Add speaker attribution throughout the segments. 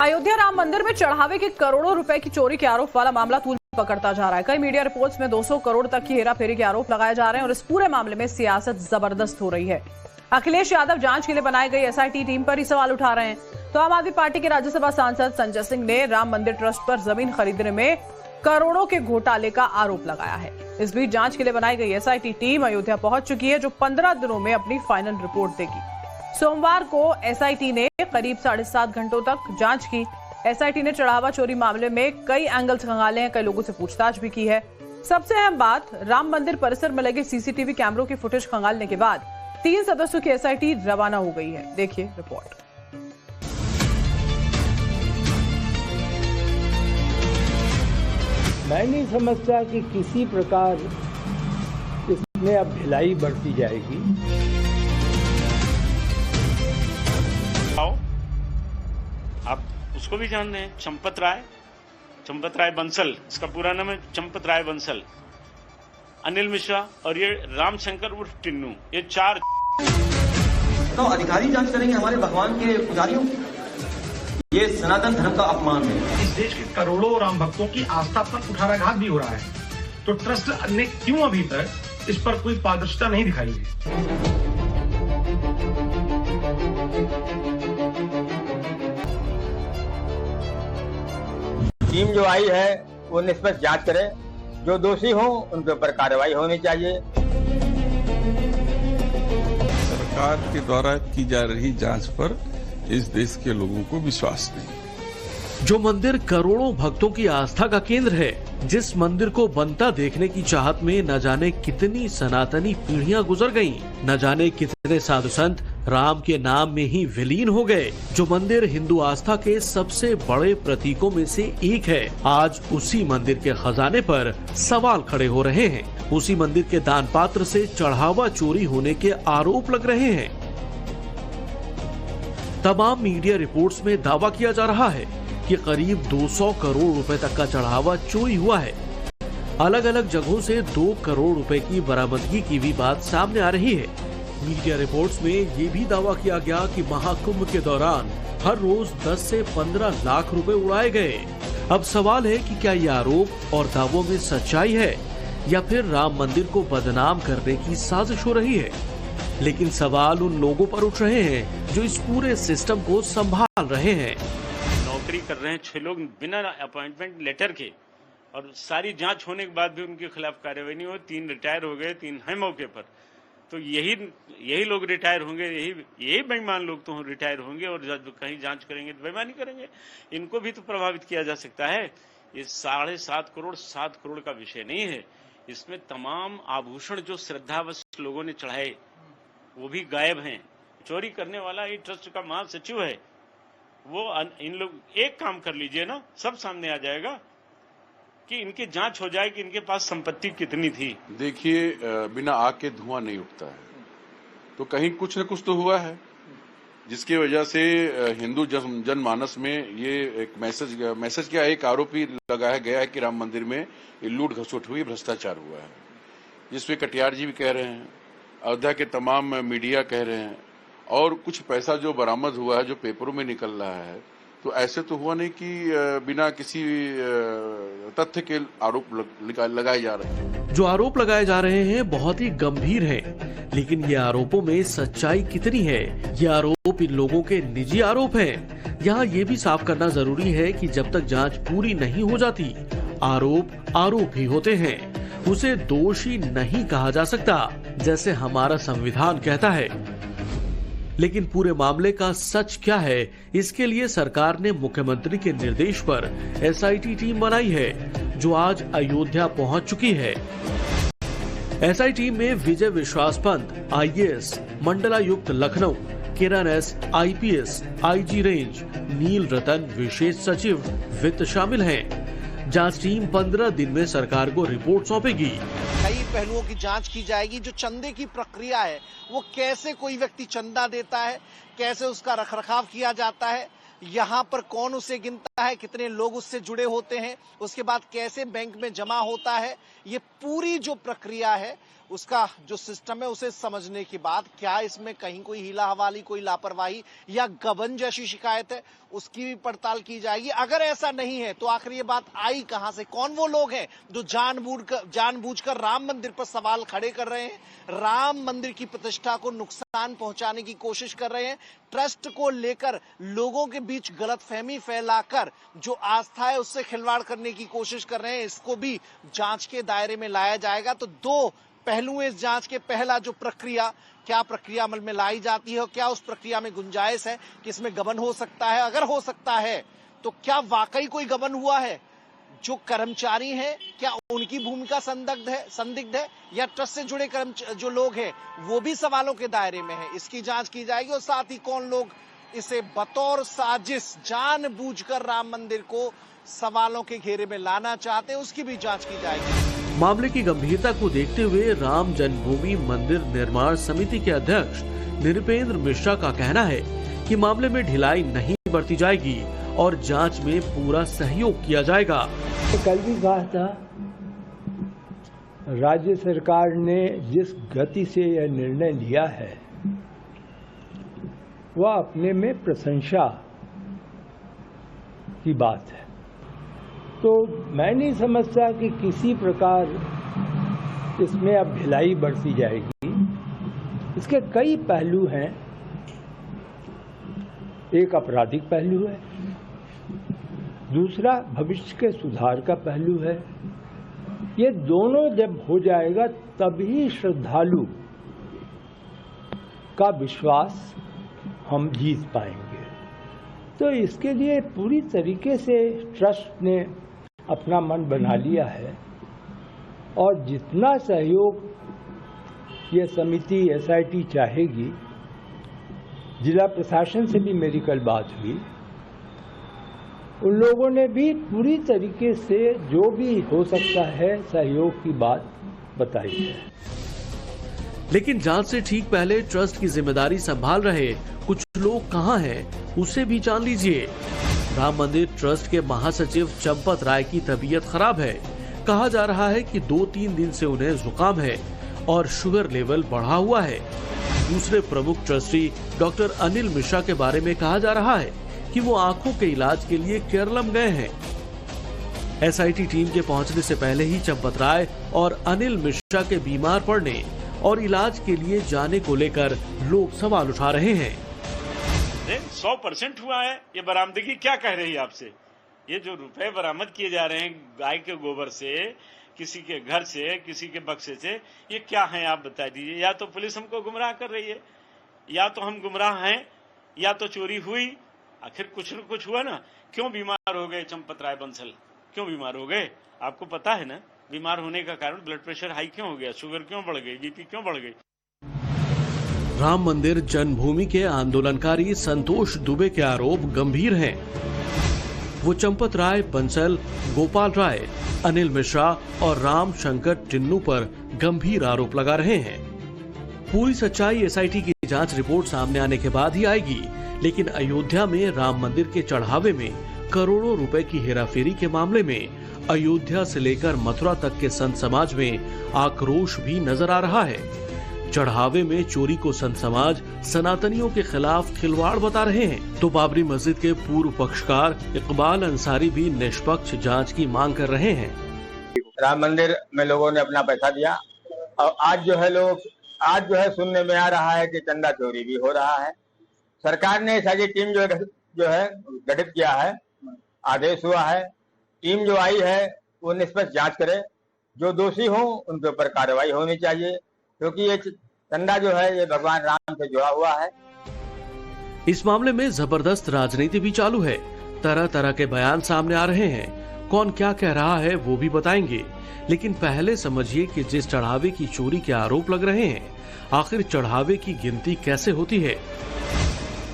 Speaker 1: अयोध्या राम मंदिर में चढ़ावे के करोड़ों रुपए की चोरी के आरोप वाला मामला तूल पकड़ता जा रहा है। कई मीडिया रिपोर्ट्स में 200 करोड़ तक की हेराफेरी के आरोप लगाए जा रहे हैं और इस पूरे मामले में सियासत जबरदस्त हो रही है। अखिलेश यादव जांच के लिए बनाई गई एसआईटी टीम पर ही सवाल उठा रहे हैं। तो आम आदमी पार्टी के राज्यसभा सांसद संजय सिंह ने राम मंदिर ट्रस्ट पर जमीन खरीदने में करोड़ों के घोटाले का आरोप लगाया है। इस बीच जांच के लिए बनाई गई एसआईटी टीम अयोध्या पहुंच चुकी है, जो 15 दिनों में अपनी फाइनल रिपोर्ट देगी। सोमवार को एसआईटी ने करीब 7.5 घंटों तक जांच की। एसआईटी ने चढ़ावा चोरी मामले में कई एंगल्स खंगाले हैं, कई लोगों से पूछताछ भी की है। सबसे अहम बात, राम मंदिर परिसर में लगे सीसीटीवी कैमरों की फुटेज खंगालने के बाद 3 सदस्यों की एसआईटी रवाना हो गई है। देखिए रिपोर्ट।
Speaker 2: मैं नहीं समझता कि किसी प्रकार इसमें अब ढिलाई बढ़ती जाएगी।
Speaker 3: आप उसको भी जानते हैं, चंपत राय बंसल, इसका पूरा नाम है चंपत राय बंसल, अनिल मिश्रा और ये रामशंकर उर्फ टिन्नू, ये 4
Speaker 4: तो अधिकारी जांच करेंगे हमारे भगवान के पुजारियों। ये सनातन धर्म का अपमान है।
Speaker 5: इस देश के करोड़ों राम भक्तों की आस्था पर कुठाराघात भी हो रहा है, तो ट्रस्ट ने क्यों अभी तक इस पर कोई पारदर्शिता नहीं दिखाई है?
Speaker 6: टीम जो आई है वो निष्पक्ष जांच करे, जो दोषी हो उनके ऊपर कार्रवाई होनी चाहिए।
Speaker 7: सरकार के द्वारा की जा रही जांच पर इस देश के लोगों को विश्वास नहीं।
Speaker 8: जो मंदिर करोड़ों भक्तों की आस्था का केंद्र है, जिस मंदिर को बनता देखने की चाहत में न जाने कितनी सनातनी पीढ़ियां गुजर गईं, न जाने कितने साधु संत राम के नाम में ही विलीन हो गए, जो मंदिर हिंदू आस्था के सबसे बड़े प्रतीकों में से एक है, आज उसी मंदिर के खजाने पर सवाल खड़े हो रहे हैं। उसी मंदिर के दान पात्र से चढ़ावा चोरी होने के आरोप लग रहे हैं। तमाम मीडिया रिपोर्ट्स में दावा किया जा रहा है कि करीब 200 करोड़ रुपए तक का चढ़ावा चोरी हुआ है। अलग अलग जगहों से 2 करोड़ रुपए की बरामदगी की भी बात सामने आ रही है। मीडिया रिपोर्ट्स में ये भी दावा किया गया कि महाकुंभ के दौरान हर रोज 10 से 15 लाख रुपए उड़ाए गए। अब सवाल है कि क्या ये आरोप और दावों में सच्चाई है या फिर राम मंदिर को बदनाम करने की साजिश हो रही है। लेकिन सवाल उन लोगों पर उठ रहे हैं जो इस पूरे सिस्टम को संभाल रहे हैं।
Speaker 3: नौकरी कर रहे हैं 6 लोग बिना अपॉइंटमेंट लेटर के, और सारी जांच होने के बाद भी उनके खिलाफ कार्रवाई नहीं हुई। 3 रिटायर हो गए, 3 हैं मौके पर। तो यही लोग रिटायर होंगे, यही बेईमान लोग तो रिटायर होंगे और कहीं जांच करेंगे तो बेईमानी करेंगे। इनको भी तो प्रभावित किया जा सकता है। ये 7.5 करोड़ 7 करोड़ का विषय नहीं है। इसमें तमाम आभूषण जो श्रद्धावश लोगों ने चढ़ाए वो भी गायब हैं। चोरी करने वाला ये ट्रस्ट का महासचिव है। वो इन लोग एक काम कर लीजिए ना, सब सामने आ जाएगा कि इनकी जांच हो जाए कि इनके पास संपत्ति कितनी थी।
Speaker 9: देखिए, बिना आग के धुआं नहीं उठता है, तो कहीं कुछ न कुछ तो हुआ है जिसकी वजह से हिंदू जनमानस में ये एक मैसेज क्या एक आरोपी लगाया गया है कि राम मंदिर में ये लूट घसुट हुई, भ्रष्टाचार हुआ है, जिसपे कटियार जी भी कह रहे हैं, अयोध्या के तमाम मीडिया कह रहे हैं, और कुछ पैसा जो बरामद हुआ है जो पेपरों में निकल रहा है। तो ऐसे तो हुआ नहीं कि बिना किसी तथ्य के आरोप लगाए जा रहे हैं।
Speaker 8: जो आरोप लगाए जा रहे हैं बहुत ही गंभीर हैं, लेकिन ये आरोपों में सच्चाई कितनी है? ये आरोप इन लोगों के निजी आरोप हैं। यहाँ ये भी साफ करना जरूरी है कि जब तक जांच पूरी नहीं हो जाती, आरोप ही होते हैं, उसे दोषी नहीं कहा जा सकता, जैसे हमारा संविधान कहता है। लेकिन पूरे मामले का सच क्या है, इसके लिए सरकार ने मुख्यमंत्री के निर्देश पर एसआईटी टीम बनाई है, जो आज अयोध्या पहुंच चुकी है। एसआईटी में विजय विश्वास पंत IAS, मंडलायुक्त लखनऊ, किरण S IPS, IG रेंज, नील रतन विशेष सचिव वित्त शामिल हैं। जांच टीम 15 दिन में सरकार को रिपोर्ट सौंपेगी।
Speaker 10: कई पहलुओं की जांच की जाएगी। जो चंदे की प्रक्रिया है, वो कैसे कोई व्यक्ति चंदा देता है, कैसे उसका रखरखाव किया जाता है, यहाँ पर कौन उसे गिनता है, कितने लोग उससे जुड़े होते हैं, उसके बाद कैसे बैंक में जमा होता है, ये पूरी जो प्रक्रिया है उसका जो सिस्टम है उसे समझने की बात, क्या इसमें कहीं कोई हीला हवाली, कोई लापरवाही या गबन जैसी शिकायत है, उसकी भी पड़ताल की जाएगी। अगर ऐसा नहीं है तो आखिर ये बात आई कहां से? कौन वो लोग हैं जो जानबूझकर राम मंदिर पर सवाल खड़े कर रहे हैं, राम मंदिर की प्रतिष्ठा को नुकसान पहुंचाने की कोशिश कर रहे हैं, ट्रस्ट को लेकर लोगों के बीच गलतफहमी फैलाकर जो आस्था है उससे खिलवाड़ करने की कोशिश कर रहे हैं। इसको भी जांच के दायरे में लाया जाएगा। तो दो पहलू इस जांच के। पहला, जो प्रक्रिया, क्या प्रक्रिया अमल में लाई जाती है और क्या उस प्रक्रिया में गुंजाइश है कि इसमें गबन हो सकता है? अगर हो सकता है तो क्या वाकई कोई गबन हुआ है? जो कर्मचारी हैं क्या उनकी भूमिका संदिग्ध है या ट्रस्ट से जुड़े जो लोग हैं वो भी सवालों के दायरे में है? इसकी जांच की जाएगी। और साथ ही कौन लोग इसे बतौर साजिश जानबूझकर राम मंदिर को सवालों के घेरे में लाना चाहते हैं, उसकी भी जांच की जाएगी।
Speaker 8: मामले की गंभीरता को देखते हुए राम जन्मभूमि मंदिर निर्माण समिति के अध्यक्ष नृपेंद्र मिश्रा का कहना है कि मामले में ढिलाई नहीं बरती जाएगी और जांच में पूरा सहयोग किया जाएगा।
Speaker 2: कल भी कहा था, राज्य सरकार ने जिस गति से यह निर्णय लिया है वह अपने में प्रशंसा की बात है। तो मैं नहीं समझता कि किसी प्रकार इसमें अब ढिलाई बरती जाएगी। इसके कई पहलू हैं। एक आपराधिक पहलू है, दूसरा भविष्य के सुधार का पहलू है। ये दोनों जब हो जाएगा तभी श्रद्धालु का विश्वास हम जीत पाएंगे। तो इसके लिए पूरी तरीके से ट्रस्ट ने अपना मन बना लिया है और जितना सहयोग ये समिति एसआईटी चाहेगी, जिला प्रशासन से भी मेरी कल बात हुई, उन लोगों ने भी पूरी तरीके से जो भी हो सकता है सहयोग की बात बताई है।
Speaker 8: लेकिन जांच से ठीक पहले ट्रस्ट की जिम्मेदारी संभाल रहे कुछ लोग कहां हैं, उसे भी जान लीजिए। राम मंदिर ट्रस्ट के महासचिव चंपत राय की तबीयत खराब है। कहा जा रहा है कि 2-3 दिन से उन्हें जुकाम है और शुगर लेवल बढ़ा हुआ है। दूसरे प्रमुख ट्रस्टी डॉक्टर अनिल मिश्रा के बारे में कहा जा रहा है कि वो आंखों के इलाज के लिए केरलम गए हैं। एसआईटी टीम के पहुंचने से पहले ही चंपत राय और अनिल मिश्रा के बीमार पड़ने और इलाज के लिए जाने को लेकर लोग सवाल उठा रहे हैं।
Speaker 3: 100% हुआ है ये बरामदगी। क्या कह रही है आपसे? ये जो रुपए बरामद किए जा रहे हैं गाय के गोबर से, किसी के घर से, किसी के बक्से से, ये क्या है आप बता दीजिए। या तो पुलिस हमको गुमराह कर रही है, या तो हम गुमराह हैं, या तो चोरी हुई। आखिर कुछ न कुछ हुआ ना। क्यों बीमार हो गए चंपत राय बंसल? क्यों बीमार हो गए? आपको पता है ना। बीमार होने का कारण ब्लड प्रेशर हाई क्यों हो गया, शुगर क्यों बढ़ गई, बीपी क्यों बढ़ गई?
Speaker 8: राम मंदिर जन्मभूमि के आंदोलनकारी संतोष दुबे के आरोप गंभीर हैं। वो चंपत राय बंसल, गोपाल राय, अनिल मिश्रा और राम शंकर टिन्नू पर गंभीर आरोप लगा रहे हैं। पूरी सच्चाई एसआईटी की जांच रिपोर्ट सामने आने के बाद ही आएगी। लेकिन अयोध्या में राम मंदिर के चढ़ावे में करोड़ों रुपए की हेराफेरी के मामले में अयोध्या से लेकर मथुरा तक के संत समाज में आक्रोश भी नजर आ रहा है। चढ़ावे में चोरी को संत समाज सनातनियों के खिलाफ खिलवाड़ बता रहे हैं, तो बाबरी मस्जिद के पूर्व पक्षकार इकबाल अंसारी भी निष्पक्ष जांच की मांग कर रहे हैं।
Speaker 6: राम मंदिर में लोगों ने अपना पैसा दिया और आज जो है सुनने में आ रहा है कि चंदा चोरी भी हो रहा है। सरकार ने सारी टीम जो है गठित किया है, आदेश हुआ है। टीम जो आई है वो निष्पक्ष जांच करे, जो दोषी हो उनके ऊपर कार्रवाई होनी चाहिए, क्योंकि ये चंदा जो है ये भगवान राम से जुड़ा हुआ है।
Speaker 8: इस मामले में जबरदस्त राजनीति भी चालू है। तरह तरह के बयान सामने आ रहे हैं। कौन क्या कह रहा है वो भी बताएंगे। लेकिन पहले समझिए कि जिस चढ़ावे की चोरी के आरोप लग रहे हैं, आखिर चढ़ावे की गिनती कैसे होती है।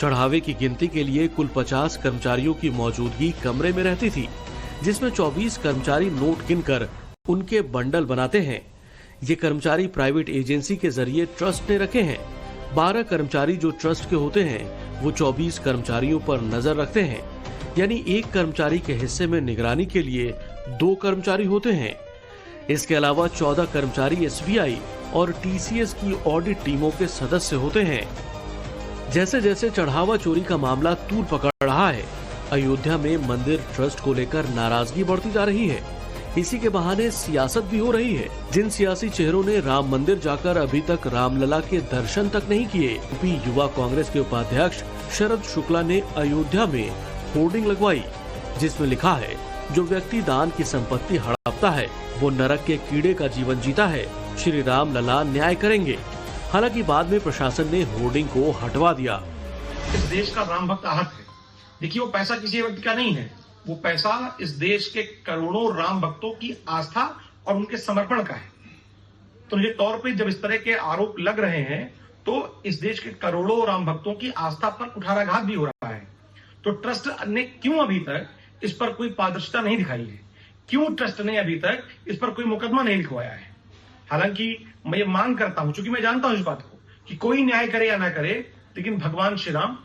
Speaker 8: चढ़ावे की गिनती के लिए कुल 50 कर्मचारियों की मौजूदगी कमरे में रहती थी, जिसमें 24 कर्मचारी नोट गिनकर उनके बंडल बनाते हैं। ये कर्मचारी प्राइवेट एजेंसी के जरिए ट्रस्ट ने रखे हैं। 12 कर्मचारी जो ट्रस्ट के होते हैं वो 24 कर्मचारियों पर नजर रखते हैं। यानी एक कर्मचारी के हिस्से में निगरानी के लिए 2 कर्मचारी होते हैं। इसके अलावा 14 कर्मचारी एसबीआई और टीसीएस की ऑडिट टीमों के सदस्य होते हैं। जैसे जैसे चढ़ावा चोरी का मामला तूल पकड़ रहा है, अयोध्या में मंदिर ट्रस्ट को लेकर नाराजगी बढ़ती जा रही है। इसी के बहाने सियासत भी हो रही है। जिन सियासी चेहरों ने राम मंदिर जाकर अभी तक रामलला के दर्शन तक नहीं किए, यूपी युवा कांग्रेस के उपाध्यक्ष शरद शुक्ला ने अयोध्या में होर्डिंग लगवाई, जिसमें लिखा है, जो व्यक्ति दान की संपत्ति हड़पता है वो नरक के कीड़े का जीवन जीता है, श्री राम लला न्याय करेंगे। हालांकि बाद में प्रशासन ने होर्डिंग को हटवा दिया।
Speaker 5: इस देश का राम भक्त आहत है। देखिए, वो पैसा किसी व्यक्ति का नहीं है, वो पैसा इस देश के करोड़ों राम भक्तों की आस्था और उनके समर्पण का है। तो निश्चित तौर पे जब इस तरह के आरोप लग रहे हैं तो इस देश के करोड़ों राम भक्तों की आस्था पर कुठाराघात भी हो रहा है। तो ट्रस्ट ने क्यों अभी तक इस पर कोई पारदर्शिता नहीं दिखाई है? क्यों ट्रस्ट ने अभी तक इस पर कोई मुकदमा नहीं लिखवाया है? हालांकि मैं ये मांग करता हूं, चूंकि मैं जानता हूं इस बात को कि कोई न्याय करे या ना करे, लेकिन भगवान श्री राम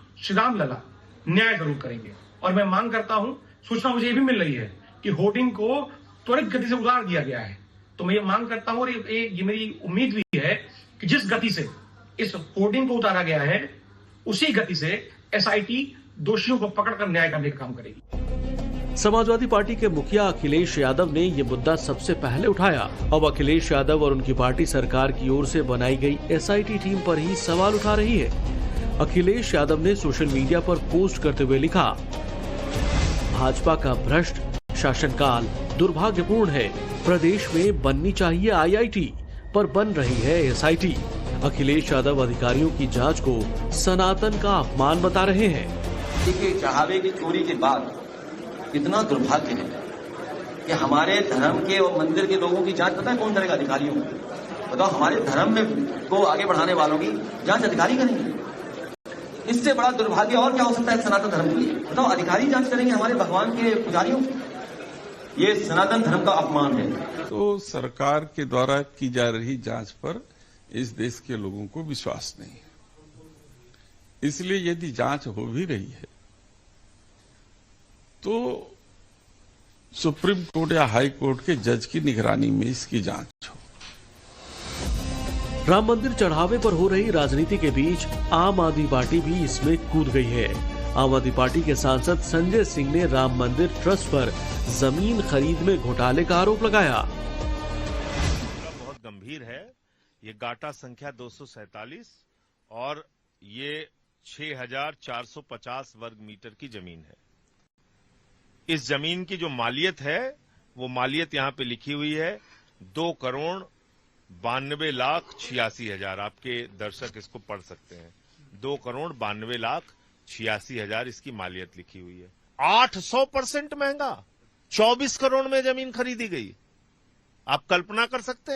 Speaker 5: लला न्याय जरूर करेंगे। और मैं मांग करता हूं, सूचना मुझे ये भी मिल रही है कि होर्डिंग को त्वरित गति से उतार दिया गया है। तो मैं ये मांग करता हूं और ये मेरी उम्मीद भी है कि जिस गति से इस होर्डिंग को उतारा गया है, उसी गति से एसआईटी दोषियों को पकड़कर न्याय करने का काम करेगी।
Speaker 8: समाजवादी पार्टी के मुखिया अखिलेश यादव ने ये मुद्दा सबसे पहले उठाया। अब अखिलेश यादव और उनकी पार्टी सरकार की ओर से बनाई गई एसआईटी टीम पर ही सवाल उठा रही है। अखिलेश यादव ने सोशल मीडिया पर पोस्ट करते हुए लिखा, भाजपा का भ्रष्ट शासनकाल दुर्भाग्यपूर्ण है। प्रदेश में बननी चाहिए आईआईटी, पर बन रही है एसआईटी। अखिलेश यादव अधिकारियों की जांच को सनातन का अपमान बता रहे हैं।
Speaker 4: चढ़ावे की चोरी के बाद कितना दुर्भाग्य है कि हमारे धर्म के और मंदिर के लोगों की जांच पता है कौन करेगा? अधिकारियों को। बताओ, हमारे धर्म में को आगे बढ़ाने वालों की जांच अधिकारी करेंगे? इससे बड़ा दुर्भाग्य और क्या हो सकता है सनातन धर्म के लिए? बताओ, अधिकारी जांच करेंगे हमारे भगवान के पुजारियों? ये सनातन धर्म का अपमान है।
Speaker 7: तो सरकार के द्वारा की जा रही जांच पर इस देश के लोगों को विश्वास नहीं है। इसलिए यदि जांच हो भी रही है तो सुप्रीम कोर्ट या हाई कोर्ट के जज की निगरानी में इसकी जांच हो।
Speaker 8: राम मंदिर चढ़ावे पर हो रही राजनीति के बीच आम आदमी पार्टी भी इसमें कूद गई है। आम आदमी पार्टी के सांसद संजय सिंह ने राम मंदिर ट्रस्ट पर जमीन खरीद में घोटाले का आरोप लगाया।
Speaker 11: बहुत गंभीर है। ये गाटा संख्या 247 और ये 6,450 वर्ग मीटर की जमीन है। इस जमीन की जो मालियत है वो मालियत यहां पे लिखी हुई है 2,92,86,000। आपके दर्शक इसको पढ़ सकते हैं। 2,92,86,000 इसकी मालियत लिखी हुई है। 800% महंगा 24 करोड़ में जमीन खरीदी गई। आप कल्पना कर सकते हैं?